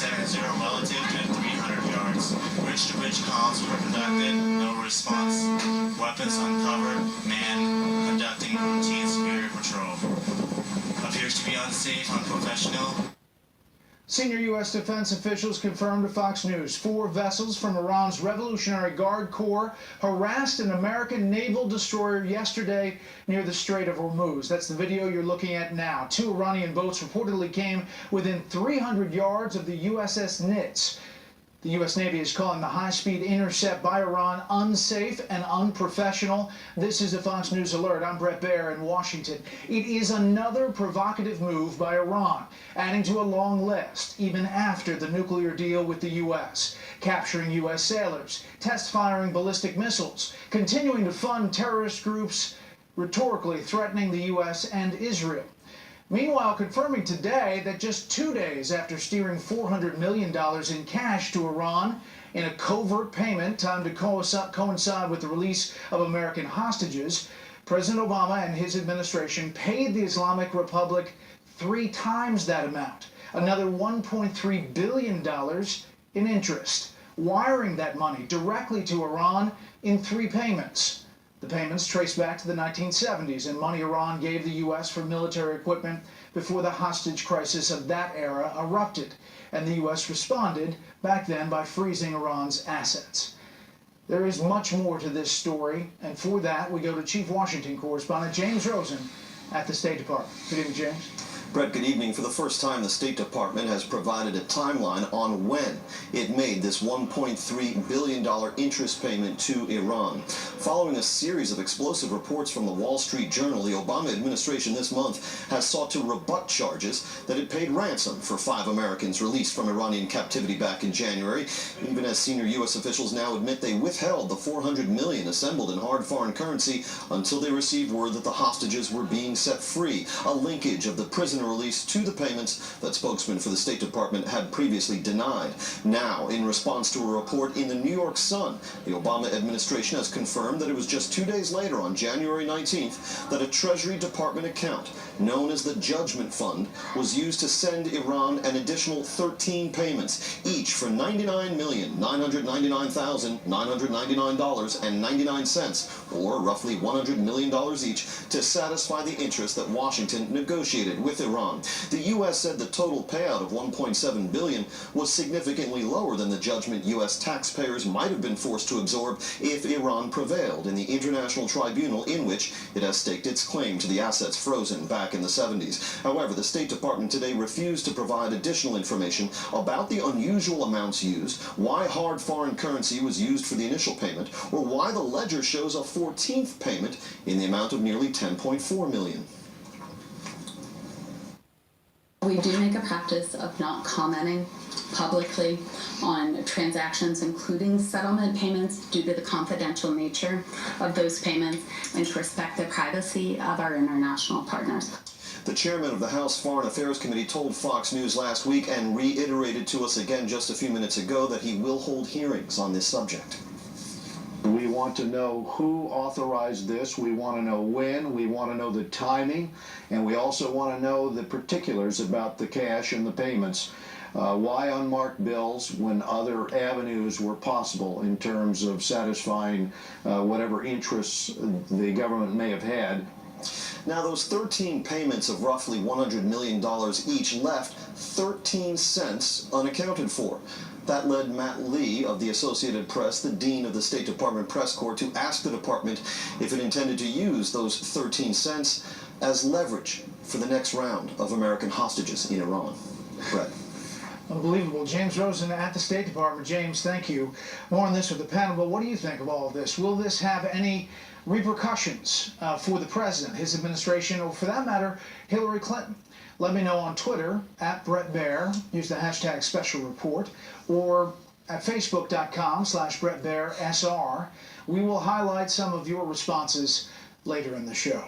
170 relative to 300 yards. Bridge-to-bridge calls were conducted, no response. Weapons uncovered, man conducting routine superior patrol. Appears to be unsafe, unprofessional. Senior U.S. defense officials confirmed to Fox News 4 vessels from Iran's Revolutionary Guard Corps harassed an American naval destroyer yesterday near the Strait of Hormuz. That's the video you're looking at now. 2 Iranian boats reportedly came within 300 yards of the USS Nitz. The U.S. Navy is calling the high-speed intercept by Iran unsafe and unprofessional. This is a Fox News Alert. I'm Brett Baer in Washington. It is another provocative move by Iran, adding to a long list, even after the nuclear deal with the U.S., capturing U.S. sailors, test-firing ballistic missiles, continuing to fund terrorist groups, rhetorically threatening the U.S. and Israel. Meanwhile, confirming today that just 2 days after steering $400 million in cash to Iran in a covert payment timed to coincide with the release of American hostages, President Obama and his administration paid the Islamic Republic 3 times that amount, another $1.3 billion in interest, wiring that money directly to Iran in 3 payments. The payments trace back to the 1970s and money Iran gave the U.S. for military equipment before the hostage crisis of that era erupted. And the U.S. responded back then by freezing Iran's assets. There is much more to this story, and for that we go to Chief Washington Correspondent James Rosen at the State Department. Good evening, James. Brett, good evening. For the first time, the State Department has provided a timeline on when it made this $1.3 billion interest payment to Iran. Following a series of explosive reports from the Wall Street Journal, the Obama administration this month has sought to rebut charges that it paid ransom for 5 Americans released from Iranian captivity back in January, even as senior U.S. officials now admit they withheld the $400 million assembled in hard foreign currency until they received word that the hostages were being set free, a linkage of the prisoner release to the payments that spokesman for the State Department had previously denied. Now, in response to a report in the New York Sun, the Obama administration has confirmed that it was just 2 days later, on January 19th, that a Treasury Department account known as the Judgment Fund was used to send Iran an additional 13 payments, each for $99,999,999.99, or roughly $100 million each, to satisfy the interest that Washington negotiated with Iran. The U.S. said the total payout of $1.7 billion was significantly lower than the judgment U.S. taxpayers might have been forced to absorb if Iran prevailed in the international tribunal in which it has staked its claim to the assets frozen back in the 70s. However, the State Department today refused to provide additional information about the unusual amounts used, why hard foreign currency was used for the initial payment, or why the ledger shows a 14th payment in the amount of nearly $10.4 million. We do make a practice of not commenting publicly on transactions, including settlement payments, due to the confidential nature of those payments and to respect the privacy of our international partners. The chairman of the House Foreign Affairs Committee told Fox News last week and reiterated to us again just a few minutes ago that he will hold hearings on this subject. We want to know who authorized this, we want to know when, we want to know the timing, and we also want to know the particulars about the cash and the payments. Why unmarked bills when other avenues were possible in terms of satisfying whatever interests the government may have had. Now, those 13 payments of roughly $100 million each left 13 cents unaccounted for. That led Matt Lee of the Associated Press, the dean of the State Department Press Corps, to ask the department if it intended to use those 13 cents as leverage for the next round of American hostages in Iran. Brett. Unbelievable. James Rosen at the State Department. James, thank you. More on this with the panel, but what do you think of all of this? Will this have any repercussions for the president, his administration, or for that matter, Hillary Clinton? Let me know on Twitter, at Brett Baer, use the hashtag Special Report, or at Facebook.com/BrettBaerSR. We will highlight some of your responses later in the show.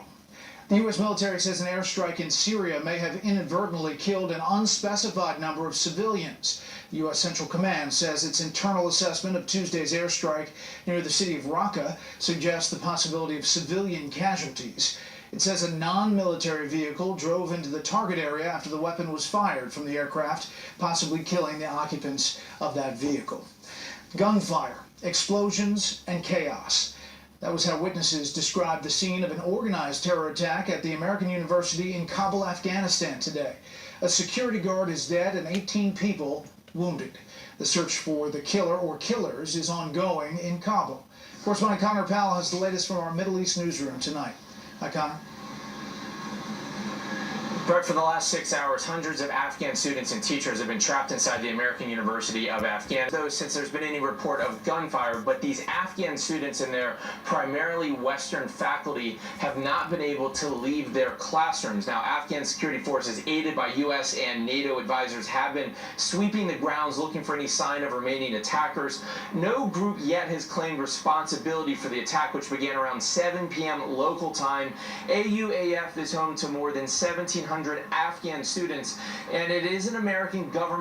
The U.S. military says an airstrike in Syria may have inadvertently killed an unspecified number of civilians. The U.S. Central Command says its internal assessment of Tuesday's airstrike near the city of Raqqa suggests the possibility of civilian casualties. It says a non-military vehicle drove into the target area after the weapon was fired from the aircraft, possibly killing the occupants of that vehicle. Gunfire, explosions, and chaos. That was how witnesses described the scene of an organized terror attack at the American University in Kabul, Afghanistan today. A security guard is dead and 18 people wounded. The search for the killer or killers is ongoing in Kabul. Correspondent Connor Powell has the latest from our Middle East newsroom tonight. Hi, Connor. Brett, for the last 6 hours, hundreds of Afghan students and teachers have been trapped inside the American University of Afghanistan. Though since there's been any report of gunfire, but these Afghan students and their primarily Western faculty have not been able to leave their classrooms. Now, Afghan security forces, aided by U.S. and NATO advisors, have been sweeping the grounds looking for any sign of remaining attackers. No group yet has claimed responsibility for the attack, which began around 7 p.m. local time. AUAF is home to more than 1,700 Afghan students, and it is an American government